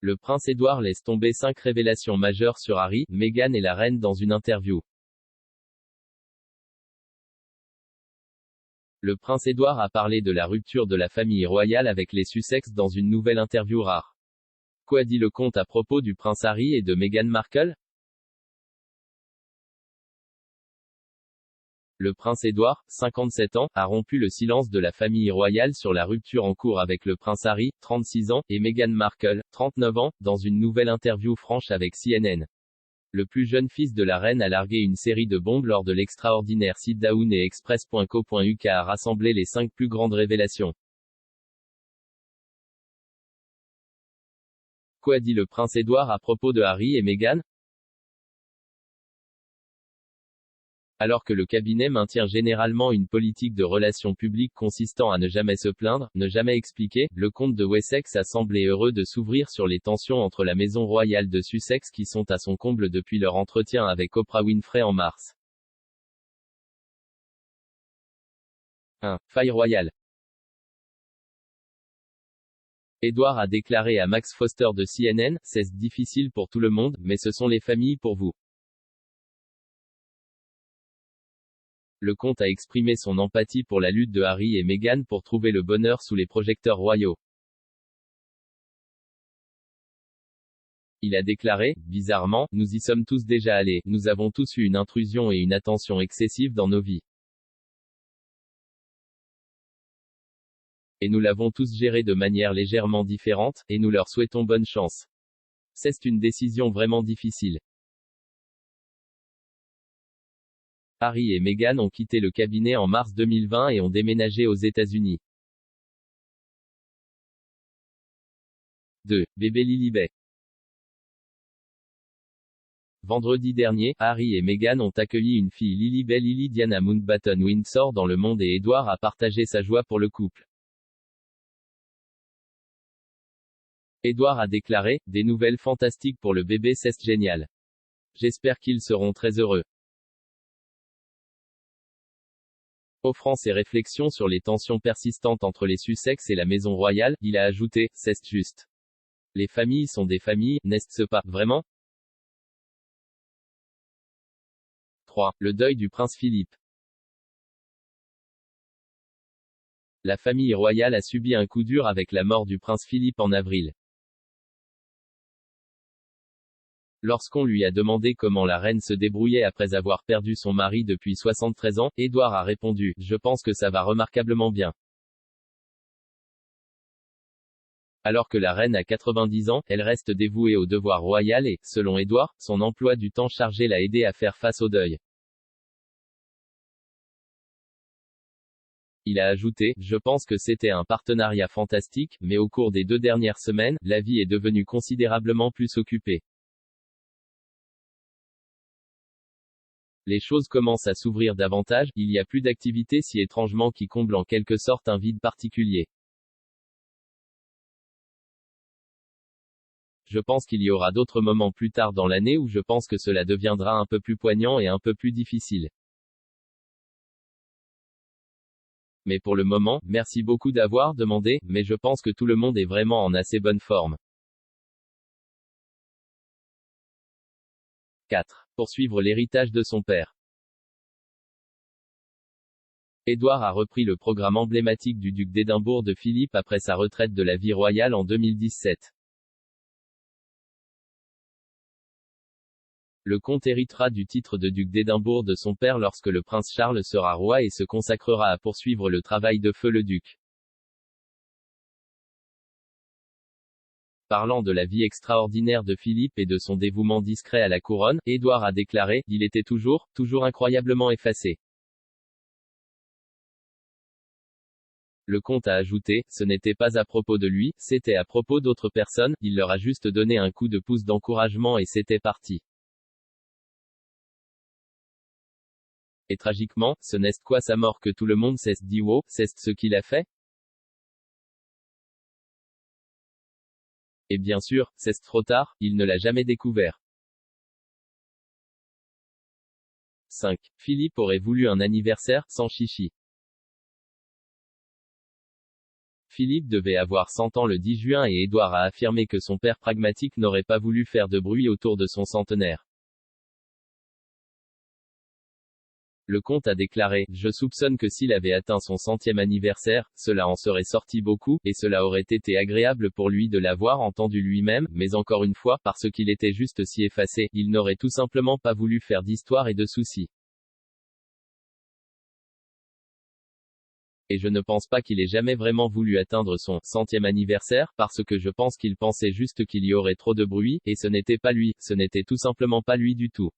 Le prince Édouard laisse tomber 5 révélations majeures sur Harry, Meghan et la reine dans une interview. Le prince Édouard a parlé de la rupture de la famille royale avec les Sussex dans une nouvelle interview rare. Quoi dit le comte à propos du prince Harry et de Meghan Markle? Le prince Édouard, 57 ans, a rompu le silence de la famille royale sur la rupture en cours avec le prince Harry, 36 ans, et Meghan Markle, 39 ans, dans une nouvelle interview franche avec CNN. Le plus jeune fils de la reine a largué une série de bombes lors de l'extraordinaire sit-down et Express.co.uk a rassemblé les 5 plus grandes révélations. Quoi dit le prince Édouard à propos de Harry et Meghan? Alors que le cabinet maintient généralement une politique de relations publiques consistant à ne jamais se plaindre, ne jamais expliquer, le comte de Wessex a semblé heureux de s'ouvrir sur les tensions entre la maison royale de Sussex qui sont à son comble depuis leur entretien avec Oprah Winfrey en mars. 1. Faille royale. Édouard a déclaré à Max Foster de CNN, c'est difficile pour tout le monde, mais ce sont les familles pour vous. Le comte a exprimé son empathie pour la lutte de Harry et Meghan pour trouver le bonheur sous les projecteurs royaux. Il a déclaré, bizarrement, nous y sommes tous déjà allés, nous avons tous eu une intrusion et une attention excessive dans nos vies. Et nous l'avons tous géré de manière légèrement différente, et nous leur souhaitons bonne chance. C'est une décision vraiment difficile. Harry et Meghan ont quitté le cabinet en mars 2020 et ont déménagé aux États-Unis. 2. Bébé Lilibet. Vendredi dernier, Harry et Meghan ont accueilli une fille Lilibet Lily Diana Mountbatten Windsor dans le monde et Édouard a partagé sa joie pour le couple. Édouard a déclaré, des nouvelles fantastiques pour le bébé, c'est génial. J'espère qu'ils seront très heureux. Offrant ses réflexions sur les tensions persistantes entre les Sussex et la maison royale, il a ajouté, c'est juste. Les familles sont des familles, n'est-ce pas, vraiment? 3. Le deuil du prince Philippe. La famille royale a subi un coup dur avec la mort du prince Philippe en avril. Lorsqu'on lui a demandé comment la reine se débrouillait après avoir perdu son mari depuis 73 ans, Édouard a répondu, je pense que ça va remarquablement bien. Alors que la reine a 90 ans, elle reste dévouée au devoir royal et, selon Édouard, son emploi du temps chargé l'a aidé à faire face au deuil. Il a ajouté, je pense que c'était un partenariat fantastique, mais au cours des 2 dernières semaines, la vie est devenue considérablement plus occupée. Les choses commencent à s'ouvrir davantage, il y a plus d'activités si étrangement qui comblent en quelque sorte un vide particulier. Je pense qu'il y aura d'autres moments plus tard dans l'année où je pense que cela deviendra un peu plus poignant et un peu plus difficile. Mais pour le moment, merci beaucoup d'avoir demandé, mais je pense que tout le monde est vraiment en assez bonne forme. 4. Poursuivre l'héritage de son père. Édouard a repris le programme emblématique du duc d'Édimbourg de Philippe après sa retraite de la vie royale en 2017. Le comte héritera du titre de duc d'Édimbourg de son père lorsque le prince Charles sera roi et se consacrera à poursuivre le travail de feu le duc. Parlant de la vie extraordinaire de Philippe et de son dévouement discret à la couronne, Édouard a déclaré, il était toujours incroyablement effacé. Le comte a ajouté, ce n'était pas à propos de lui, c'était à propos d'autres personnes, il leur a juste donné un coup de pouce d'encouragement et c'était parti. Et tragiquement, ce n'est quoi sa mort que tout le monde s'est dit wow, c'est ce qu'il a fait? Et bien sûr, c'est trop tard, il ne l'a jamais découvert. 5. Philippe aurait voulu un anniversaire, sans chichi. Philippe devait avoir 100 ans le 10 juin et Édouard a affirmé que son père pragmatique n'aurait pas voulu faire de bruit autour de son centenaire. Le comte a déclaré: « Je soupçonne que s'il avait atteint son 100e anniversaire, cela en serait sorti beaucoup, et cela aurait été agréable pour lui de l'avoir entendu lui-même, mais encore une fois, parce qu'il était juste si effacé, il n'aurait tout simplement pas voulu faire d'histoire et de soucis. Et je ne pense pas qu'il ait jamais vraiment voulu atteindre son 100e anniversaire, parce que je pense qu'il pensait juste qu'il y aurait trop de bruit, et ce n'était pas lui, ce n'était tout simplement pas lui du tout. »